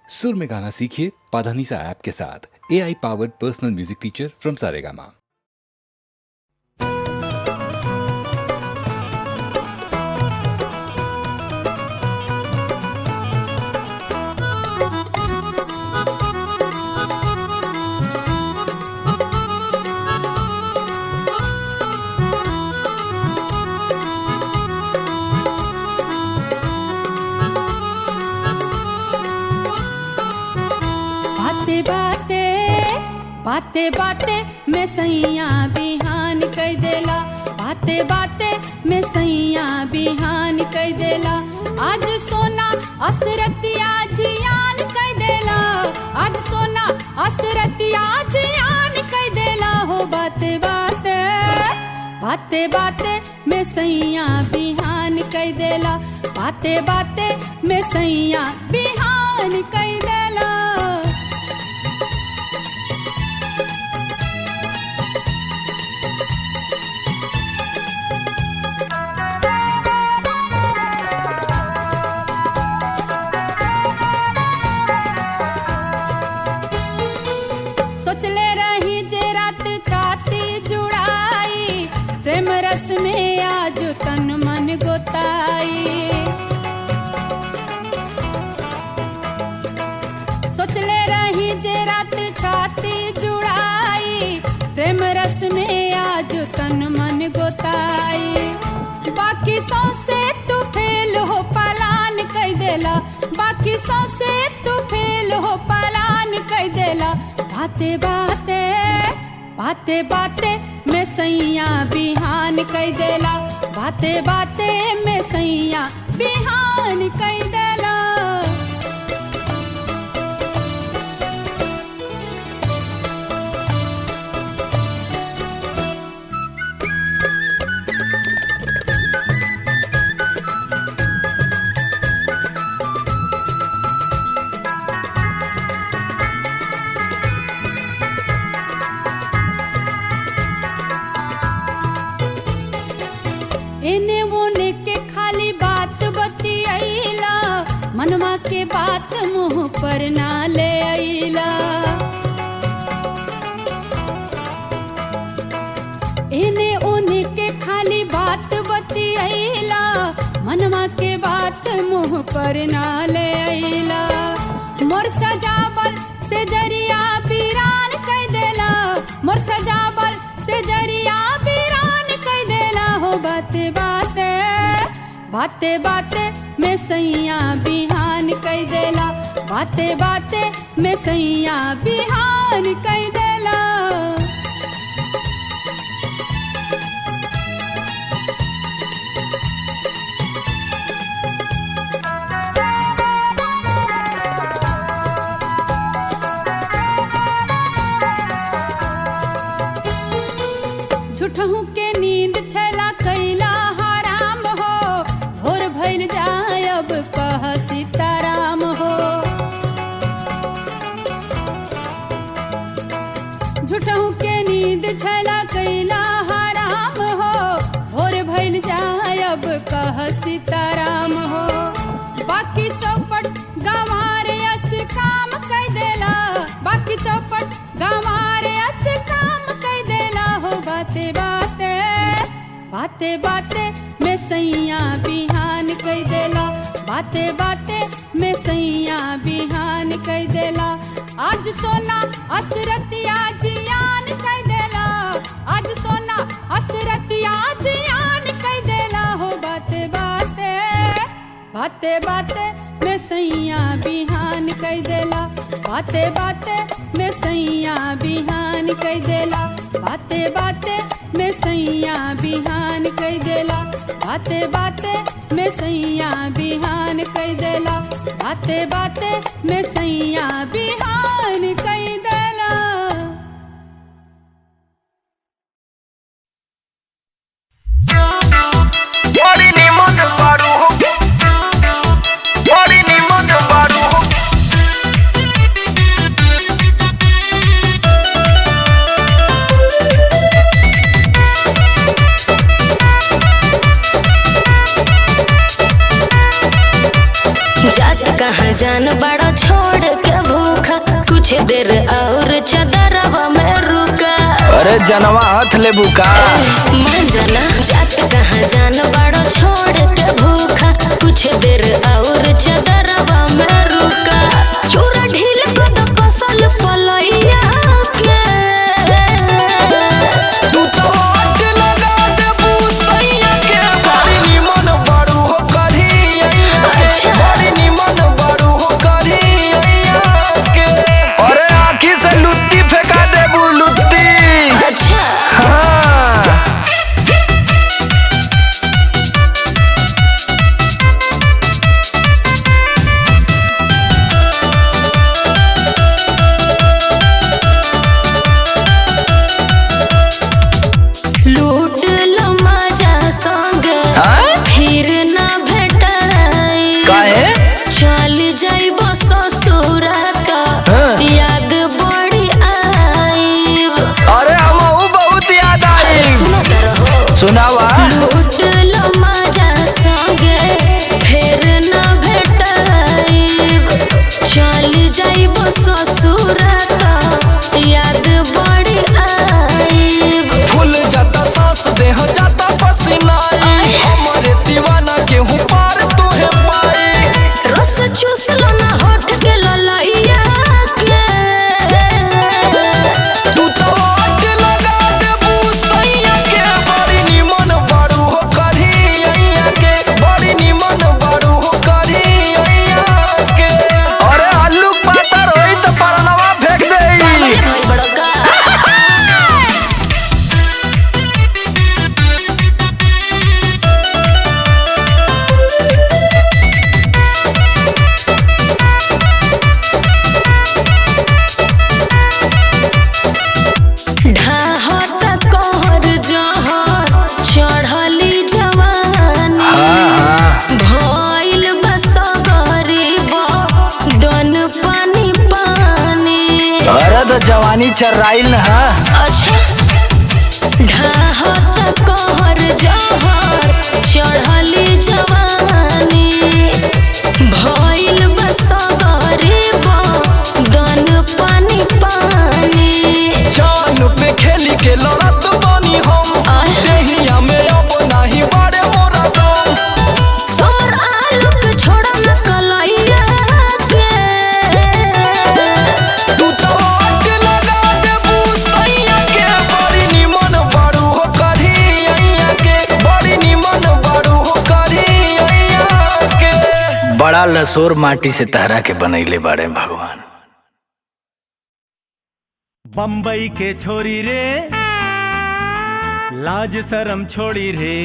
सुर में गाना सीखिए पाधानीसा ऐप के साथ। AI powered personal music teacher from Saregama. बाते बाते में सैया बिहान कई देला। बाते बाते में सैया बिहान कई देला। आज सोना असरतिया जियान कई देला। आज सोना असरतिया जियान कई देला हो। बाते बाते बाते बाते में सैया बिहान कई देला। बाते बाते में सैया बिहान कई देला। सोचले रही जे रात छाती जुड़ाई। प्रेम रस में आज तन मन गोताई। सोचले रही जे रात छाती जुड़ाई। प्रेम रस में आज तन मन गोताई। बाकी सौसे तू फेल हो पलान कई देला। बाकी सौसे तू फेल हो पलान कई देला। बाते बाते बाते बाते में सैया बिहान कई देला। बाते बाते में सैया बिहान कई देला। एने मोने के खाली बात बतियाइला। मनवा के बात मुंह पर ना ले आइला। एने ओने के खाली बात बतियाइला। मनवा के बात मुंह पर ना ले आइला। मोर सजावल से जरिया बीरान कई देला। मोर सजावल से जरिया बीरान कई देला हो। बाते बाते बाते बाते में सैया बिहान कई देला। बाते बाते में सैया बिहान कई देला। झूठहू के नींद छला कैला हराम हो। भोर भइल जाय अब कह सीताराम हो। झूठहू के नींद छला कैला हराम हो। भोर भइल जाय अब कह सीताराम हो। बाकी चौपट गंवार यस काम कई देला। बाकी चौपट गंवार यस काम कई देला हो। बाते बाते बाते बाते में सैया बिहान कई देला। बाते बाते में सैया बिहान कई देला। आज सोना असरतिया जियान कई देला। आज सोना असरतिया जियान कई देला हो। बाते बाते बाते बाते में सैया बिहान कई देला। बाते बाते में सैया बिहान कई देला। बाते बाते में सैया बिहान कई देला। बाते बाते में सैया बिहान कई देला। बाते बाते में सैया बिहान कई देला। जात कहाँ जान बड़ा छोड़ कुछ देर और चदरवा में रुका। अरे जनवा हाथ ले बुका मान जाना जात कहाँ जान बड़ो छोड़ के भूखा। कुछ देर और चदरवा में रुका। चूरा ढील को तो कसल पलैया के तू तो हाथ लगा दे बुसैया के बड़ी निमन बड़ू हो करिया के बड़ी निमन बड़ू हो करिया के। अरे आँखी से लुत्ती फेंका दे बुलुत्ती। अच्छा हाँ लूट लो मजा संग फिर ना भेटाई। काहे चल जाइबो ससुरात याद बड़ी आईब। अरे हमहू बहुत याद आई। सुनत रहो सुनावा लूट लो मजा संगे फिर ना भेटाईब। चल जाइबो ससुरात याद बड़ी आईब। फूल जाता सांस देह जाता पसीनाई हमारे सिवा ना केहू पार तुहे पाई। रस चूस लो ना होठ के ललैया के तू तो हाथ लगा दे बुसैया के बड़ी निमन बड़ू हो करिया के बड़ी निमन बड़ू हो करिया के। अरे आलू पातर होई तो परनवा फेंक देई। भाई बड़का ढाहत कहर जहर चढ़ली जवानी। भइल बस गरीब दन पानी पानी। अरे तो जवानी चर्राइल न हा। अच्छा ढाहत कहर जहर चढ़ली जवानी। भइल बस गरीब दन पानी पानी। जान पे खेली के लड़त बानी हम देहिया में अब नाही बाड़े मोरा दम। तोर आलू के छोड़ा न कलैया के तू तो हाथ लगा दे बुसैया के बड़ी निमन बड़ू हो करिया के बड़ी निमन बड़ू हो करिया के। बड़ा लसोर माटी से तहरा के बनैले बाड़े भगवान। बम्बई के छोरी रे लाज शरम छोड़ी रे।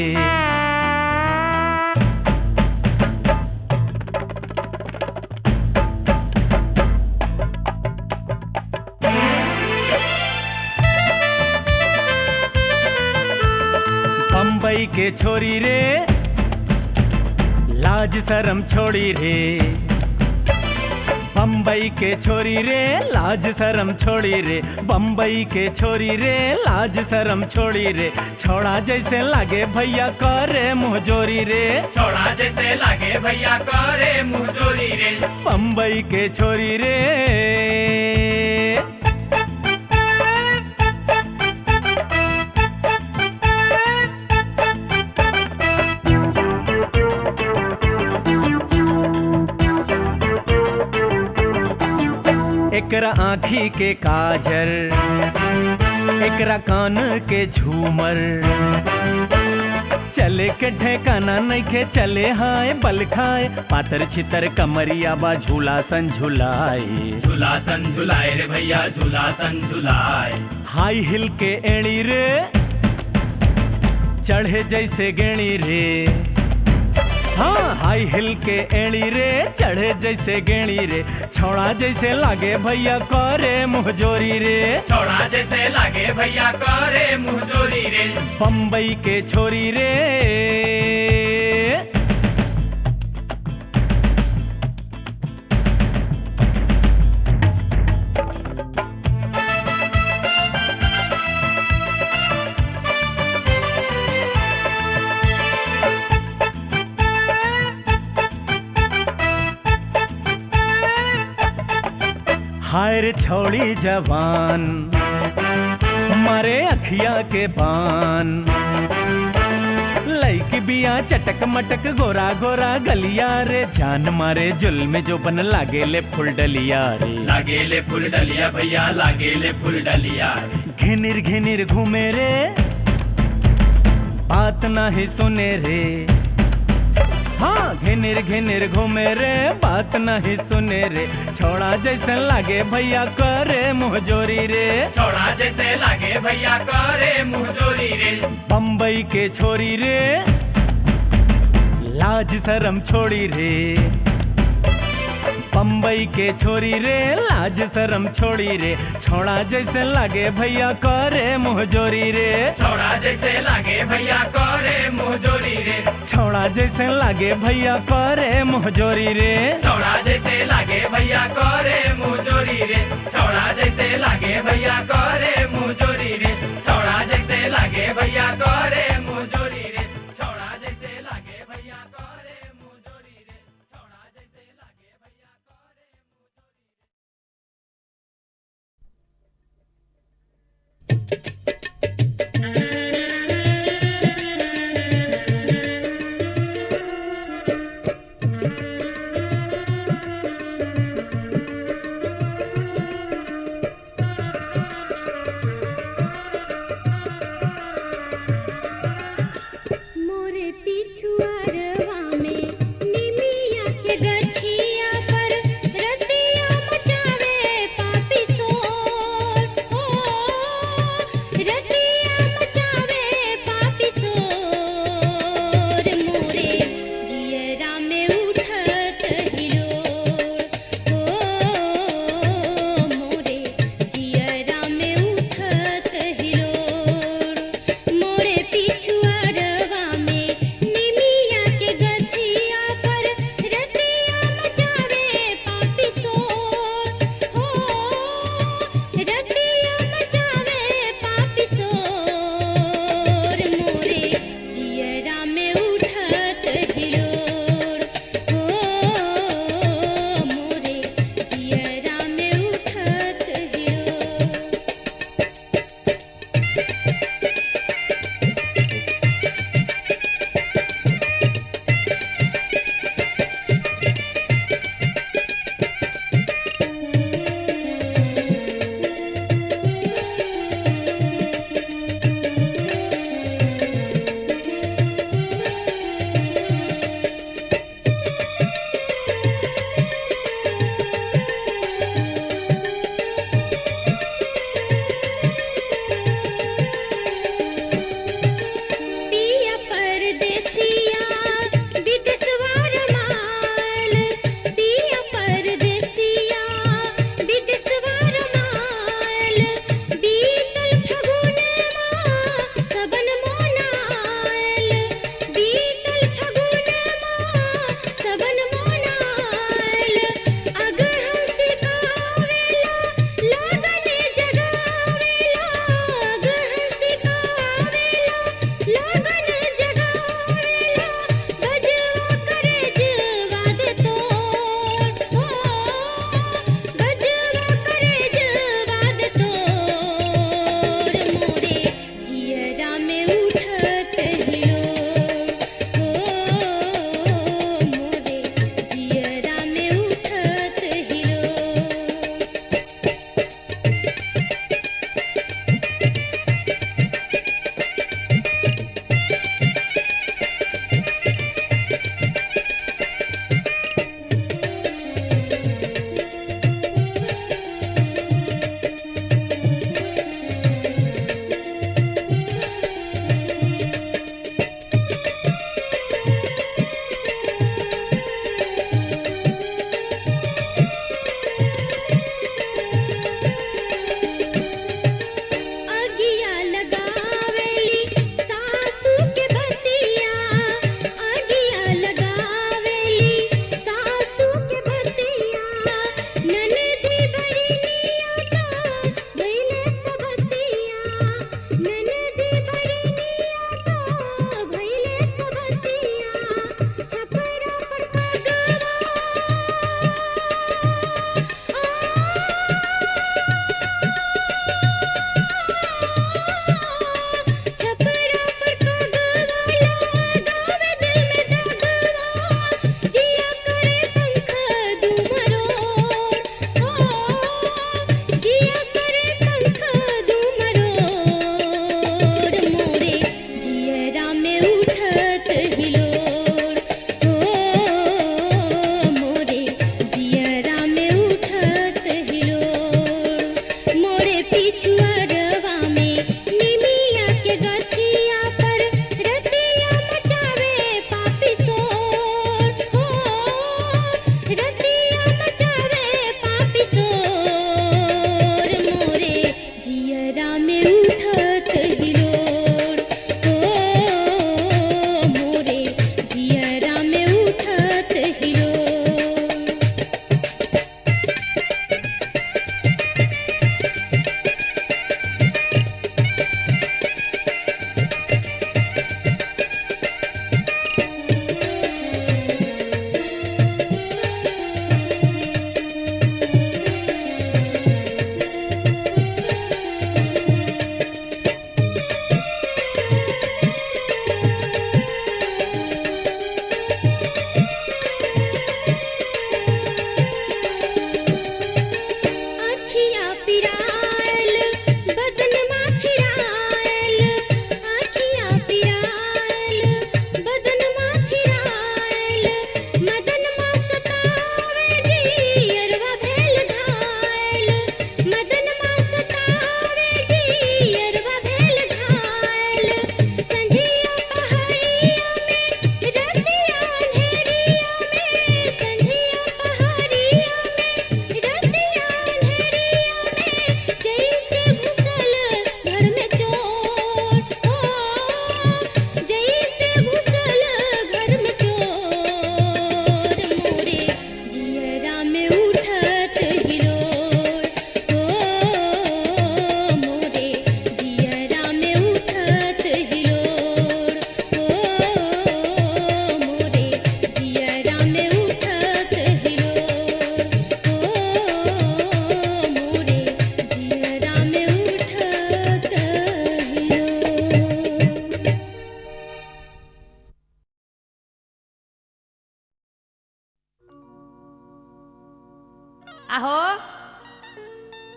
बम्बई के छोरी रे लाज शरम छोड़ी रे। बम्बई के छोरी रे लाज शरम छोड़ी रे। बम्बई के छोरी रे लाज शरम छोड़ी रे। छोड़ा जैसे लागे भैया करे मुहजोरी रे। छोड़ा जैसे लागे भैया करे मुहजोरी रे। बम्बई के छोरी रे एकरा आँखी के काजर एकरा कान के झूमर। चले के ठेकाना नइखे चले हाय बल खाए। पातर छितर कमरिया बा झूला सन झुलाए। झूला सन झुलाए रे भैया झूला सन झुलाए। हाई हिल के एड़ी रे चढ़े जैसे गेणी रे। हाँ हाई हिल के एड़ी रे चढ़े जैसे गेणी रे। छोड़ा जैसे लागे भैया करे मुहजोरी रे। छोड़ा जैसे लागे भैया करे मुहजोरी रे। बम्बई के छोरी रे हाय रे छोड़ी जवान मारे अखिया के बान, लईकी बिया चटक मटक गोरा गोरा गलिया रे, जान मारे जुल्म जो बन लागेले फुल डलिया रे, लागेले फुल डलिया भैया लागेले फुल डलिया। घिनिर घिनिर घूमे रे बात नहीं सुने रे, हाँ घिनिर घिनिर घूमे रे बात नहीं सुने रे, छोड़ा जैसे लागे भैया करे मुँह जोरी रे, छोड़ा जैसे लागे भैया करे मुँह जोरी रे। बम्बई के छोरी रे लाज शरम छोड़ी रे, बम्बई के छोरी रे लाज शरम छोड़ी रे, छोड़ा जैसे लागे भैया करे मुँह जोरी रे, छोड़ा जैसे लागे भैया करे मुँह जोरी रे, छोड़ा जैसे लागे भैया करे मुँह जोरी रे, छोड़ा जैसे लागे भैया करे मुँह जोरी रे, छोड़ा जैसे लागे भैया करे मुँह जोरी रे, छोड़ा जैसे लागे भैया करे मुँह जोरी रे, छोड़ा जैसे लागे भैया करे मुँह जोरी रे, छोड़ा जैसे लागे भैया करे मुँह जोरी रे।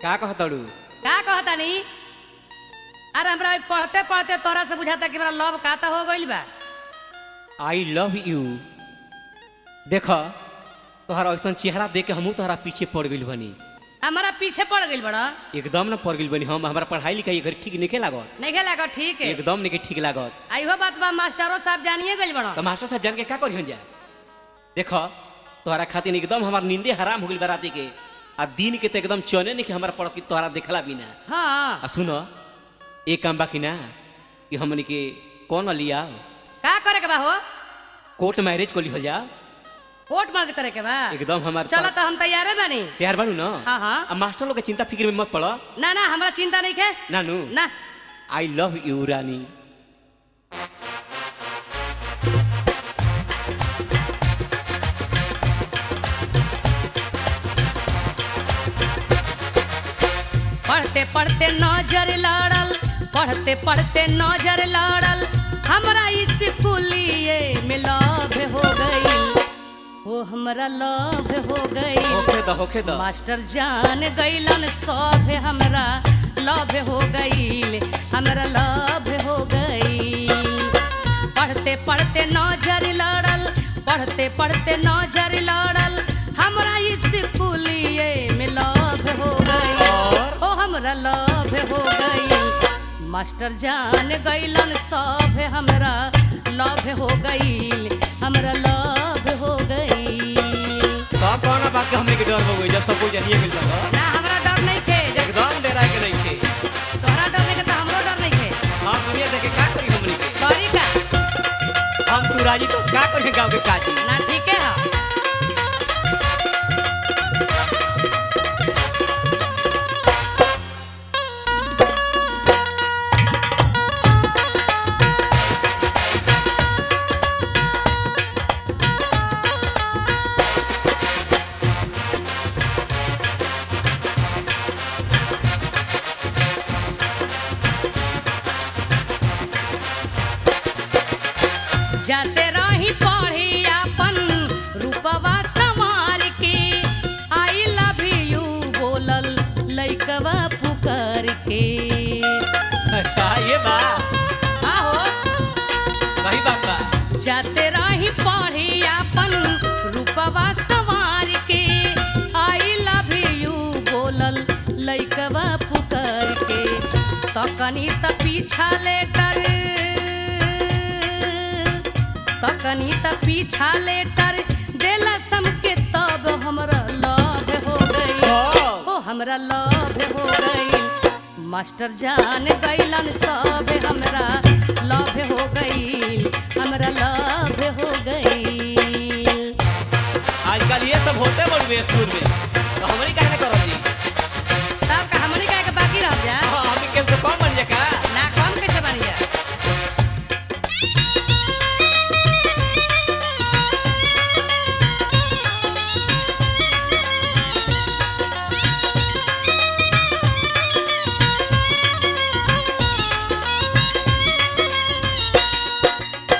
का कहतड़ू? का कहता नहीं? अरे हमरा पढ़ते पढ़ते तोरा से बुझाता कि मेरा लव काता हो गइल बा। I love you. देखो तोहरा ऐसा चेहरा देख के हमहू तोहरा पीछे पड़ गइल बनी। हमारा पीछे पड़ गइल बड़ा? एकदम ना पड़ गइल बनी हम। हमारा पढ़ाई लिखाई घर ठीक नहीं लागत। नहीं लागत ठीक है। एकदम नहीं ठीक लागत। आइहो बात बा मास्टरों साहब जानिए गइल बड़ा। तो मास्टर साहब जान के का करियन जा? देखो तोहरा खातिर एकदम हमार नींदे हराम हो गइल बा राती के। आ दिन के तो एकदम चने नहीं कि हमारा पड़ के तोहरा देखला बिना। हाँ आ सुनो एक काम बाकी ना कि हमनी के कौन लिया का करे के बा हो? कोर्ट मैरिज को लिहल जा। कोर्ट मार्च करे के बा? एकदम हमार चलो तो हम तैयार बानी। तैयार बानू ना? हाँ हाँ। अब मास्टर लोग के चिंता फिक्र में मत पड़ो। ना ना हमरा चिंता नहीं है। नानू ना आई लव यू रानी। पढ़ते पढ़ते नजर लड़ल, पढ़ते पढ़ते नजर लड़ल, हमरा स्कूलिए में लव हो गई। वो हमरा लव हो गई। होखे द मास्टर जान गइलन सब हमरा लव हो गई। हमरा लव हो गई। पढ़ते पढ़ते नजर लड़ल, पढ़ते पढ़ते नजर लड़ल, हमरा स्कूलिए में लव हो गई। ओ हमरा लव हो गई। मास्टर जान गइलन सब हमरा लव हो गई। हमरा लव हो गई। तो कौन बात के हमने के डर हो गई जब सब कोई जानिए मिल जाओ? ना हमरा डर नहीं थे। एकदम डरा के नहीं थे। तोहरा डर नहीं के तो हमरो डर नहीं थे। हां दुनिया देखे का करी हमनी के? करी का? हम तू राजी तो का करी गांव के काजी? ना ठीक है। जाते रही पढ़ी अपन रूपवा संवार के, आई लव यू बोलल लइकवा पुकार के। अच्छा ये बा आहो सही बात बा। जाते रही पढ़ी अपन रूपवा संवार के, आई लव यू बोलल लइकवा पुकार के। तकनी त पीछा लेटर, तकनी त पीछा लेटर देला सम के तब हमरा लव हो गई। ओ हमरा लव हो गई। मास्टर जान गइलन सब हमरा लव हो गई। हमरा लव हो गई। आजकल ये सब होते बड़े स्कूल में तो हमनी काहे ना करब जी? तब का हमनी काहे के बाकी रह जा? हां हमनी के तो कम बन जा का? ना कम कैसे बन जा?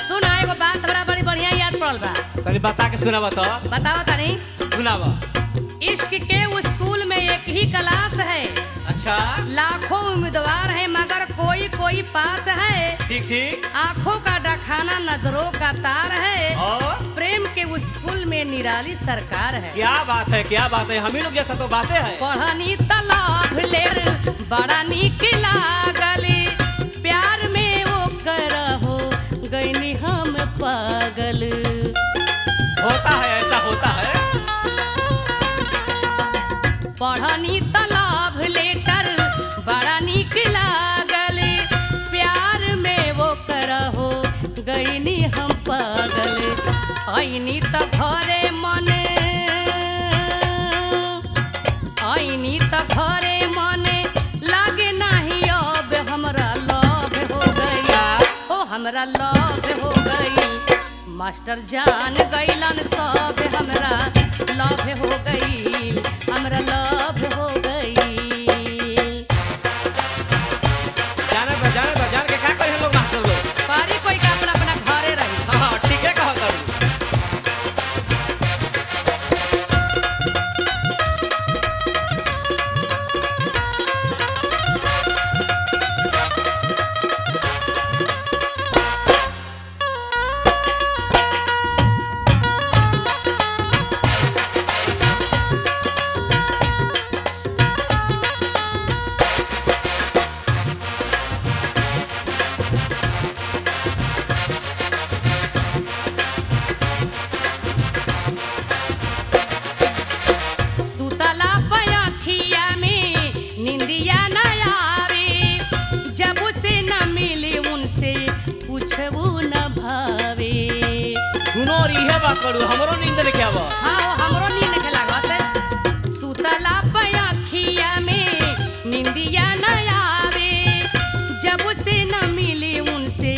सुना एगो बात हमरा बड़ी बढ़िया याद पड़ल बा। तनी बता के सुनावा तो। बताओ तनी। सुनावा। इश्क के स्कूल में एक ही क्लास है। अच्छा लाखों उम्मीदवार हैं मगर कोई कोई पास है। ठीक ठीक। आंखों का डखाना नजरों का तार है। और प्रेम के स्कूल में निराली सरकार है। क्या बात है क्या बात है? हम ही लोग जैसा तो बातें है। पढ़नी तलाब लेर बड़ा नीक लागली, प्यार में वो करहो गईनी हम पागल। होता है ऐसा होता है। पढ़नी तलाब लेटर बड़ा नीक लागल, प्यार में वो करहो गईनी हम पागल। आईनी त घरे मने, आईनी त घरे मने लागे नाही अब हमरा लव हो गई। ओ हमरा लव हो गई। मास्टर जान गइलन सब हमरा लव हो गई। हमरा लव हो गई। जान के का करी हम लोग मास्टर लोग? पारी कोई का अपना अपना घरे रही। हां ठीक है कहत हूं। बात करू हमरो नींद लेके आबो। हाँ वो हमरो नींद के लागत सुतला पे अखिया में निंदिया न आवे जब से न मिली उनसे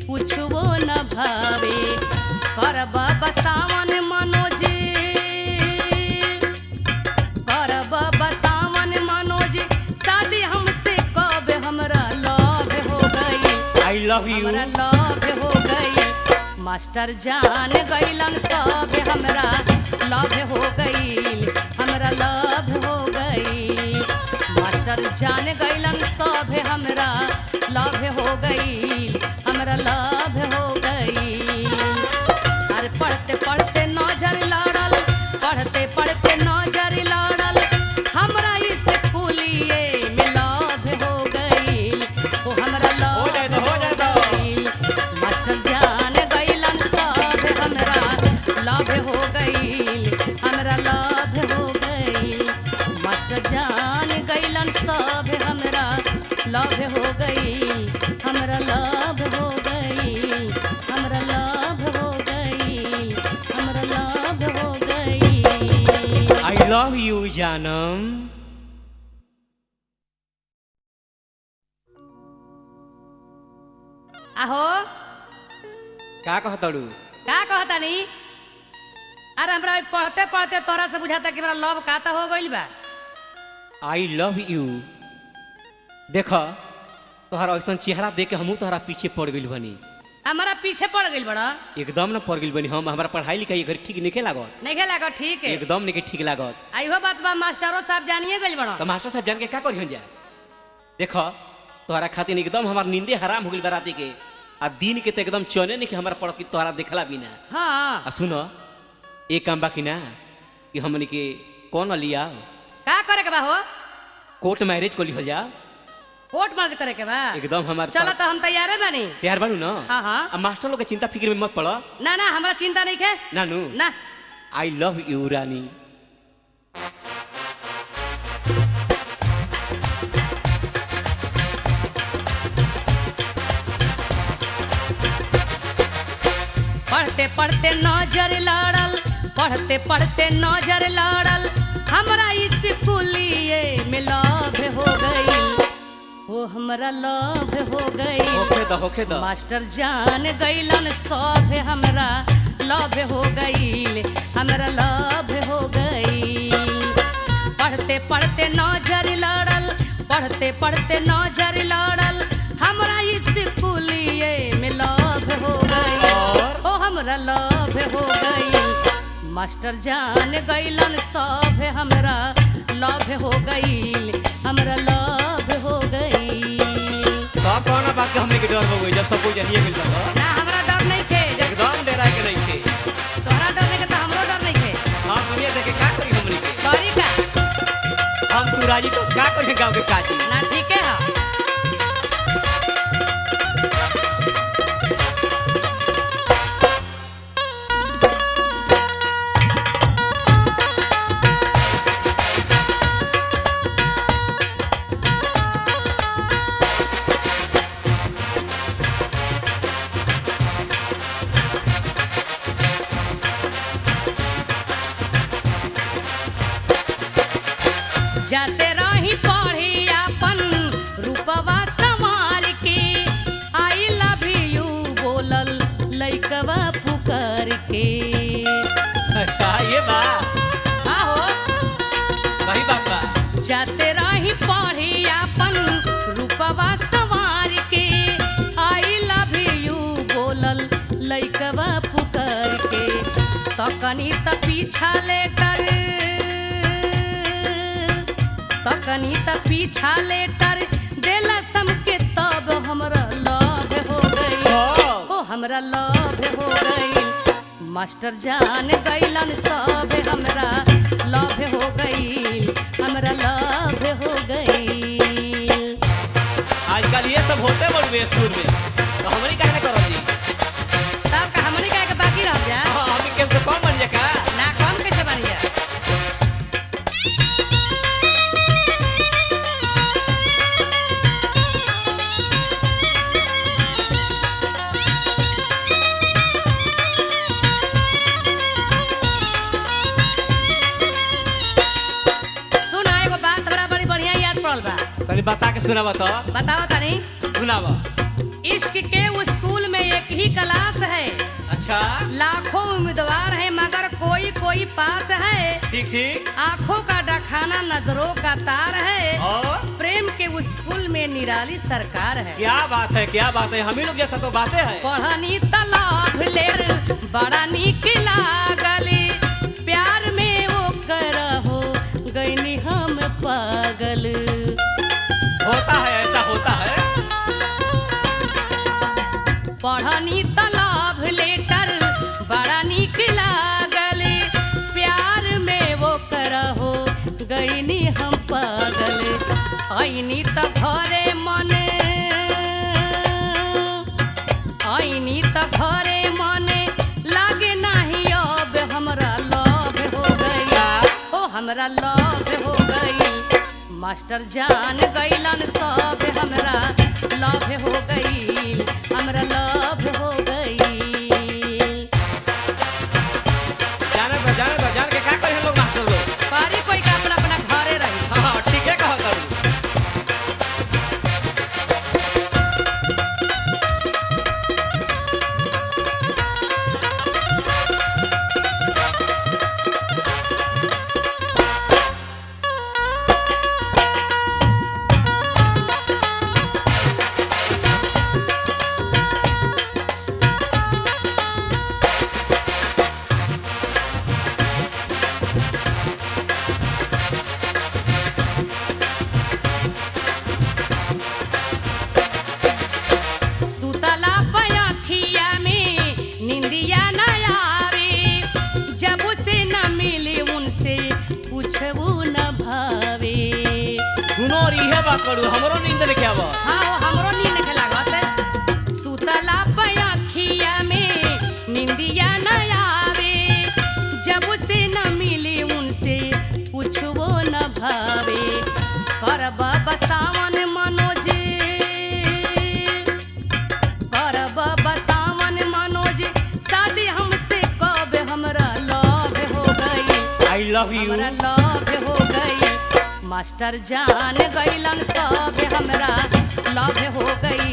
पूछवो न भावे करब बसावन मनोज करब बसावन मनोज शादी हमसे कब हमरा लव हो गई आई लव यू। हमरा लव हो गई मास्टर जान गईलन सब हमरा लव हो गई हमरा लव हो गई मास्टर जान गईलन सब हमरा लव हो गई हमरा लव हो गई अरे पढ़ते पढ़ते नजर लड़ल पढ़ते पढ़ते नजर लड़ल हमरा स्कूलिए में लव हो गई ओ हमरा हो जाए तो हो जाए तो। मास्टर जान गईलन सब हमरा लव हो गई हमरा लव हो गई मास्टर जान गईलन सब हमरा लव हो गई हमरा लव हो गई हमरा लव हो गई हमरा लव हो गई आई लव यू जानम। आहो का कहतड़ू? का कहतानी अरे हमरा पढ़ते पढ़ते तोरा से बुझाता कि हमरा लव का हो गइल बा आई लव यू। देख तोहरा ऐसा चेहरा देख के हमहू तोहरा पीछे पड़ गइल बनी। हमारा पीछे पड़ गइल बड़ा एकदम ना पड़ गइल बनी हम। हमारा पढ़ाई लिखाई घर ठीक नहीं लागत। नहीं लगा ठीक है एकदम नहीं ठीक लागत। आइहो बात बा मास्टरों साहब जानिए गइल बड़ा तो मास्टर साहब जान के का करिहन जा। देख तोहरा खातिर एकदम हमार नींदे हराम हो गइल बराती के आ दिन के तो एकदम चने नहीं कि हमारा पड़ कि तोहरा देखला बिना। हाँ आ सुनो एक काम बाकी ना कि हमनी के कौन लिया का करे के बा हो कोर्ट मैरिज को लिहल जा। कोर्ट मार्च करे के बा एकदम हमार चलो तो हम तैयार बानी तैयार बानू ना। हाँ हाँ अब मास्टर लोग के चिंता फिक्र में मत पड़ो। ना ना हमरा चिंता नहीं है नानू ना आई लव यू रानी। पढ़ते पढ़ते नजर लड़ल पढ़ते पढ़ते नजर लड़ल हमरा स्कूलिए में लव हो गई ओ हमरा लव हो गई होखे दो मास्टर जान गईलन सब हमरा लव हो गई हमरा लव हो गई पढ़ते पढ़ते नजर लड़ल पढ़ते पढ़ते नजर लड़ल हमरा स्कूलिए में लव हो गई ओ हमरा लव हो गई मास्टर जान गईलन सब हमरा लव हो गई हमरा लव हो गई तो कौन बात के हमने के डर हो गई जब सब कुछ जानिए मिल जाओ। ना हमरा डर नहीं थे एकदम डर के नहीं थे। तोहरा डर नहीं के तो हमरो डर नहीं थे हम दुनिया देखे का करी हमनी के सॉरी का हम तू राजी तो का करी गांव के काजी ना ठीक है हाँ जाते रही पढ़ी अपन रूपवा संवार के आई लव यू बोलल लइकवा पुकार के अच्छा ये बा आहो सही बात बा। जाते रही पढ़ी अपन रूपवा संवार के आई लव यू बोलल लइकवा पुकार के तकनी त पीछा लेटर तकनी त पीछा लेटर देला सम के तब हमरा लव हो गई ओ हमरा लव हो गई मास्टर जान गईलन सब हमरा लव हो गई हमरा लव हो गई आजकल ये सब होते बड़े स्कूल में तो हमनी काहे ना करत जी। तब का हमनी काहे के बाकी रह जा हां हम के तो कम बन जा का ना कम कैसे बन जा तनी बता के सुनावा तो। बताओ तनी। सुनावा। इश्क के स्कूल में एक ही क्लास है। अच्छा। लाखों उम्मीदवार हैं मगर कोई कोई पास है। ठीक ठीक। आंखों का डखाना नजरों का तार है। और प्रेम के स्कूल में निराली सरकार है। क्या बात है, क्या बात है, हम ही लोग जैसा तो बातें है। पढ़नी तलाब लेर बड़ा नीक लागल, प्यार में वो करहो गईनी हम पागल। होता है, ऐसा होता है। पढ़नी तलाब लेटर बड़ा नीक लागल, प्यार में वो करहो गईनी हम पागल। आईनी त घरे मने, आईनी त घरे मने लागे नहीं अब हमरा लव हो गई। ओ हमरा लव हो गई। मास्टर जान गईलन सब हमरा लव हो गई, हमरा लव हो गई। जान के क्या करे लोग मास्टर लोग? पारी कोई का अपना अपना घरे रही। हाँ हाँ ठीक है कहा करूँ। सुतला पयखिया में निंदिया न आवे, जब से न मिले उनसे पूछबू न भावे। सुनो और इहे बात करू, हमरो नींद लेके आवा। हाँ हमरो नींद के लागत। सुतला पयखिया में निंदिया न आवे, जब से न मिले उनसे पूछबो न भावे। करब बसावन मनोज, करब बसावन मनोज, शादी हमसे कब हमरा लव हो गई। I love you. हमरा लव हो गई। मास्टर जान गईलन सब हमरा लव हो गई,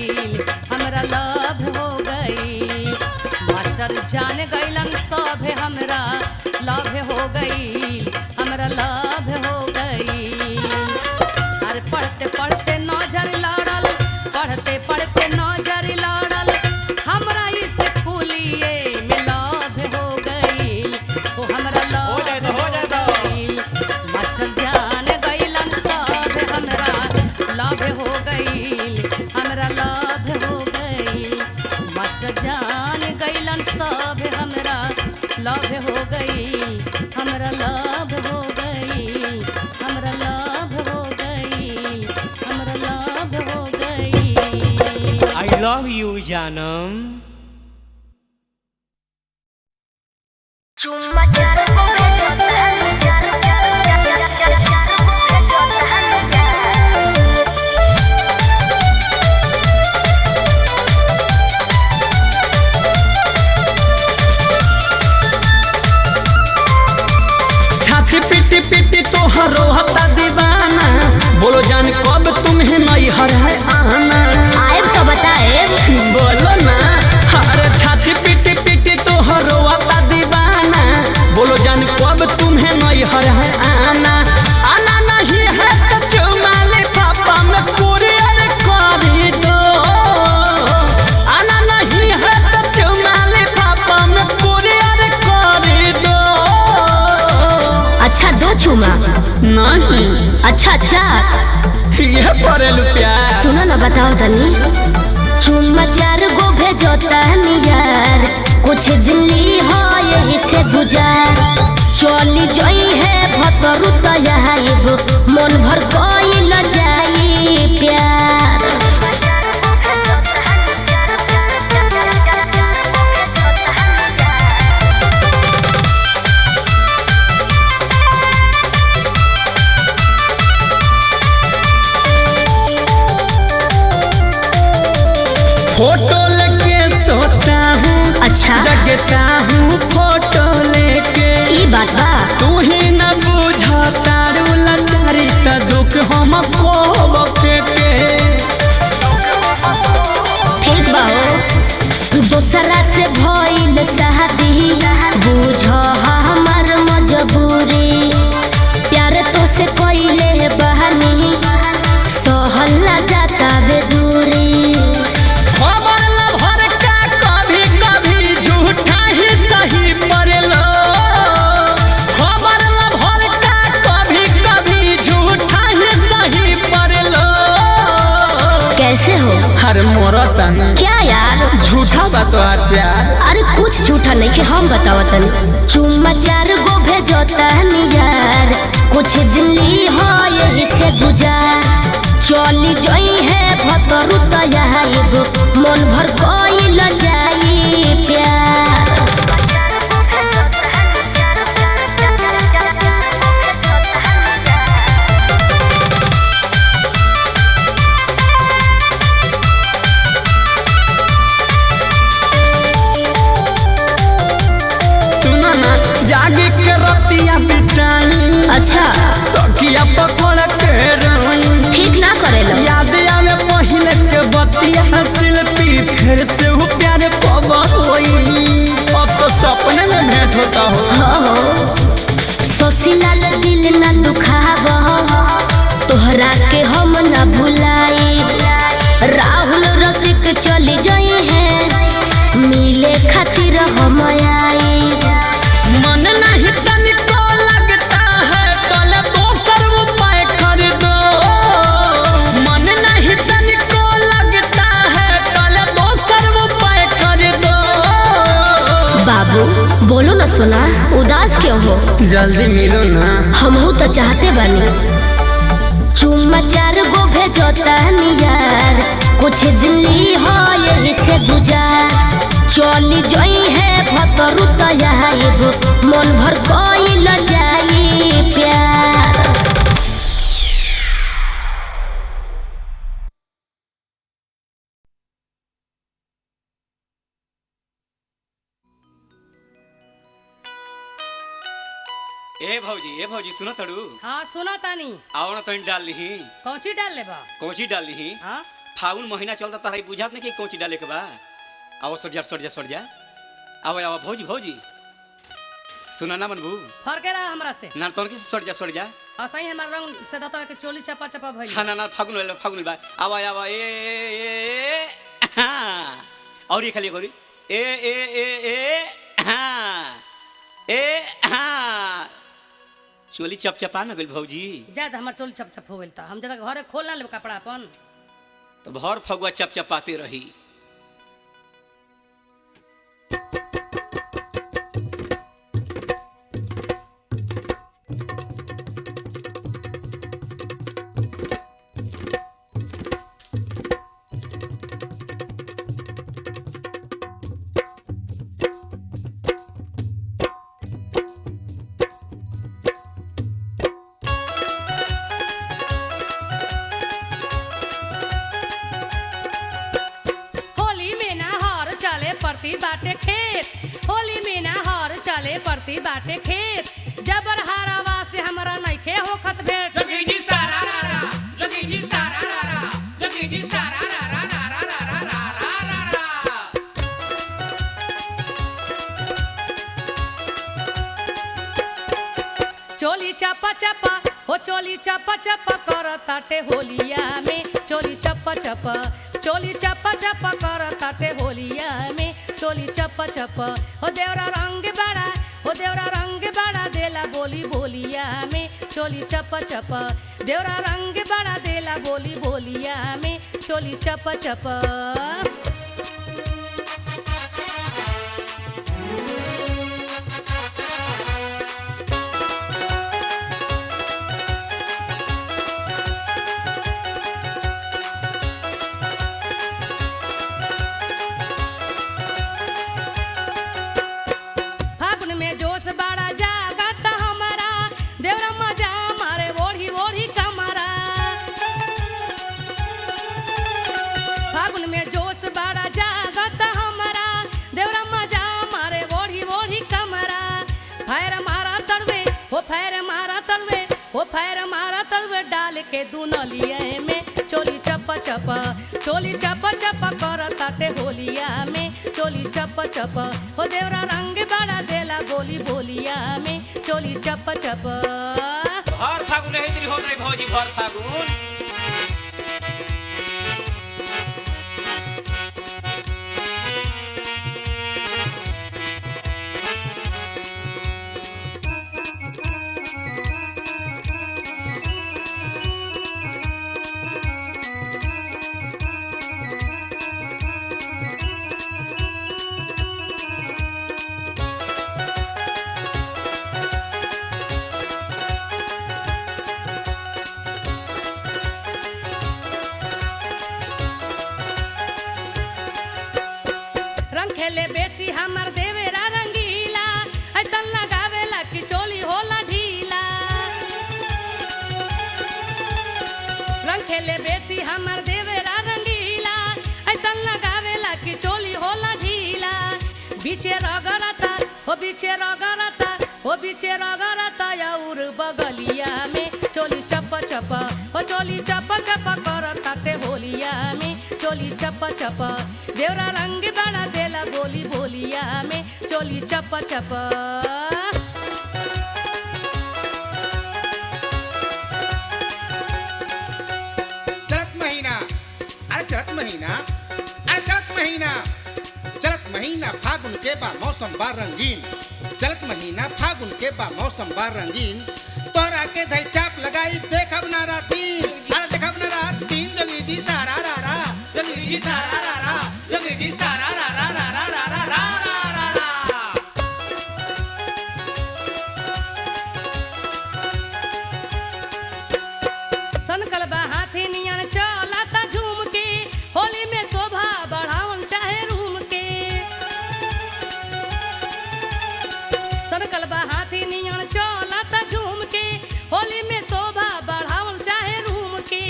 हमरा लव हो गई। मास्टर जान गईलन सब हमरा लव हो गई, हमरा लव हो गई। अरे पढ़ते पढ़ते नजर लड़ल, पढ़ते पढ़ते नजर लड़ल, हमरा इस कुलिए में लव हो गई। ओ हमरा लव हो जाए तो, हो जाए तो। हो गई। मास्टर जान गईलन सब हमरा लव हो गई, हमरा लव हो गई। मास्टर जान गईलन सब हमरा लव हो गई, हमरा लव हो गई, हमरा लव हो गई, हमरा लव हो गई। आई लव यू जानम। चुम्मा चार को छाती पिटी पिटी तोहरो हता दीवाना, बोलो जान कब तुम्हें नहीं हर है आना। आए तो बताए। बोलो ना। अरे छाती पिटी पिटी तोहरो हता दीवाना, बोलो जान कब तुम्हें नहीं हर है आना। आना नहीं है तो चुमा ले पापा में कुरियर कर दो। आना नहीं है तो चुमा ले पापा में कुरियर कर दो। अच्छा दो चुमा। नहीं। अच्छा अच्छा ये परेलू प्यार। सुनो ना बताओ तनी। चुम्मा चार गो भेजो तनी यार, कुछ दिल्ली हो यही से गुजार। चली जोई है भतरु तयाइब, मन भर कोई न जाई प्यार। फोटो लेके सोता हूँ, अच्छा जगता हूँ फोटो लेके। ई बात बा। तू ही न बुझा तारू लाचारी त दुख हम खोब के। कहता है क्या यार? झूठा बा तोहार प्यार। अरे कुछ झूठा नहीं के हम बतावतन। चुम्मा 4 गो भेजता यार, कुछ दिल्ली हो यही से गुजार। चली जाई है भतरू तैयार, मन भर कोई ल जाई प्यार। सुना ना जागे के रतिया बिताई, अच्छा तकिया पकड़ के रोई। ठीक ना करेलो। याद आवे पहिले के बतिया, शिल्पी फिर से वो प्यार पवन होई। अब तो सपने में भेंट होता हो। सोसिलाल दिल न दुखाव, तोहरा के हम न भुलाई। राहुल रसिक चली जाई है, मिले खातिर हम आई। मन नहीं तनिको लगता है, कल दोसर उपाय कर दो। मन नहीं तनिको लगता है, कल दोसर उपाय कर दो। बाबू बोलो ना सोना, उदास क्यों हो? जल्दी मिलो ना। हमहू तो चाहते बानी। चुम्मा 4 गो भेजता यार, कुछ दिल्ली हो यही से गुजार। चली जाई है भतरू तैयार, मन भर कोई ल जाई प्यार। ए भौजी सुनो तड़ू। हाँ सुना तानी। आओ ना तनी डाल ली। कौची डाल ले बा? कौची डाल ली? हाँ फागुन महीना चलता तारी बुझात नहीं कि कौची डाले के बा। आओ सर जा। आओ भौजी सुना ना मनबू। फरके रहा हमरा से। ना तोर की सर जा। असही हमार रंग से दता के चोली चपा चपा भइल। हाँ ना फागुन बा। आओ ए हाँ। और ये खाली करी ए हाँ ए हाँ। चोली चपचपा न गइल भौजी। ज्यादा हमार चोली चप चप हो गइल त हम ज्यादा घरे खोल ना ले कपड़ा अपन। तो भर फगुआ चपचपाते रही। पड़ती बाटे खेत, होली में ना हर चले पड़ती बाटे खेत। जबर हरावा से हमरा नइखे होखत भेट। जोगी जी सारा रा जोगी जी सारा रा जोगी जी सारा रा चोली चपा चपा हो चोली चपा चपा कर ताटे होलिया में। चोली चपा चपा चोली चपा चपा कर ताटे होलिया में। चोली चपा चपा हो देवरा रंग बड़ा देला बोली बोलिया में। चोली चपा चपा देवरा रंग बड़ा देला बोली बोलिया में। चोली चपा चपा के दुनलिए में। चोली चपा चपा चोली चपा चपा कर ताटे होलिया में। चोली चपा चपा हो देवरा रंग बड़ा देला बोली बोलिया में। चोली चपा चपा भर फागुन हेतरी होत रे भौजी भर फागुन। ले बेसी हमर देवरा रंगीला ऐसा लगावेला कि चोली होला ढीला बीचे रगरता हो बीचे रगरता हो बीचे रगरता और बगलिया में चोली चप चप हो चोली चप चप करताटे होलिया में चोली चप चप देवरा रंग बड़ा देला बोली बोलिया में चोली चप चप चलत महीना अरे चलत महीना अरे चलत महीना चलत महीना फागुन के बा मौसम बा रंगीन चलत महीना फागुन के बा मौसम बा रंगीन तोरा के धई चाप लगाई देखब ना रातीन अरे देखब ना रातीन जोगी जी सारा रा रा जोगी जी सारा रा रा जोगी जी सारा रा रा रा रा रा रा रा रा रा सनकल बा हाथी नियन चलता झूम के होली में शोभा बढ़ावन चाहे रूम के सनकल बा हाथी नियन चलता झूम के होली में शोभा बढ़ावन चाहे रूम के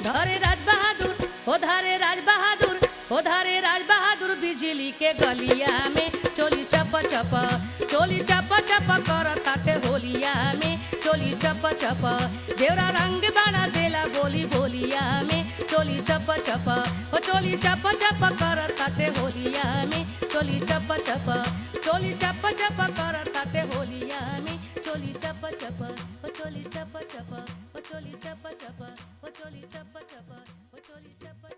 धरे राज बहादुर हो धरे राज बहादुर हो धरे राज बहादुर बिजली के गलिया में चोली चप चप चोली चप चप करताटे होलिया में चोली चप चप देवरा रंग बड़ा देला बोली बोलिया में चोली चप चप हो चोली चप चप करताटे होलिया में चोली चप चप चोली चप चप करताटे होलिया में चोली चप चप हो चोली चप चप हो चोली चप चप हो चोली चप चप हो चोली चप